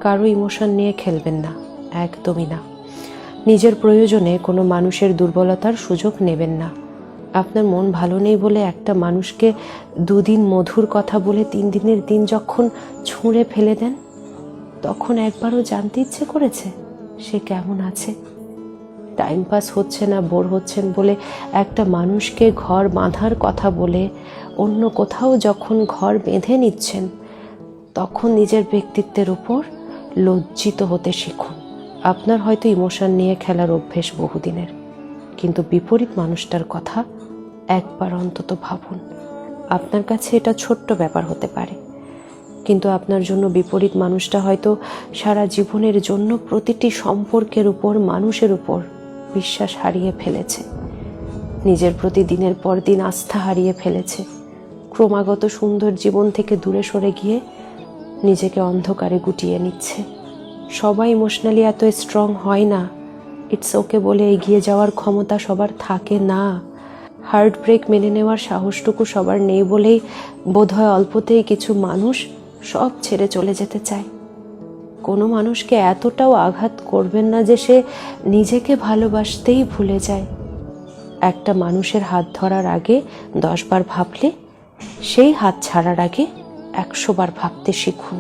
কারো ইমোশন নিয়ে খেলবেন না, একদমই না। নিজের প্রয়োজনে কোনো মানুষের দুর্বলতার সুযোগ নেবেন না। আপনার মন ভালো নেই বলে একটা মানুষকে 2 দিন মধুর কথা বলে 3 দিনের দিন যখন ছুঁড়ে ফেলে দেন, তখন একবারও জানতে ইচ্ছে করেছে সে কেমন আছে? টাইম পাস হচ্ছে না, বোর হচ্ছেন বলে একটা মানুষকে ঘর বাঁধার কথা বলে অন্য কোথাও যখন ঘর বেঁধে নিচ্ছেন, তখন নিজের ব্যক্তিত্বের উপর লজ্জিত হতে শিখুন। আপনার হয়তো ইমোশন নিয়ে খেলার অভ্যেস বহুদিনের, কিন্তু বিপরীত মানুষটার কথা একবার অন্তত ভাবুন। আপনার কাছে এটা ছোট্ট ব্যাপার হতে পারে, কিন্তু আপনার জন্য বিপরীত মানুষটা হয়তো সারা জীবনের জন্য প্রতিটি সম্পর্কের উপর, মানুষের উপর বিশ্বাস হারিয়ে ফেলেছে, নিজের প্রতি দিনের পর দিন আস্থা হারিয়ে ফেলেছে, ক্রমাগত সুন্দর জীবন থেকে দূরে সরে গিয়ে নিজেকে অন্ধকারে গুটিয়ে নিচ্ছে। সবাই ইমোশনালি এত স্ট্রং হয় না। ইটস ওকে বলে এগিয়ে যাওয়ার ক্ষমতা সবার থাকে না। হার্ট ব্রেক মেনে নেওয়ার সাহসটুকু সবার নেই বলেই বোধহয় অল্পতেই কিছু মানুষ সব ছেড়ে চলে যেতে চায়। কোনো মানুষকে এতটাও আঘাত করবেন না যে সে নিজেকে ভালোবাসতেই ভুলে যায়। একটা মানুষের হাত ধরার আগে 10 বার ভাবলে সেই হাত ছাড়ার আগে 100 বার ভাবতে শিখুন।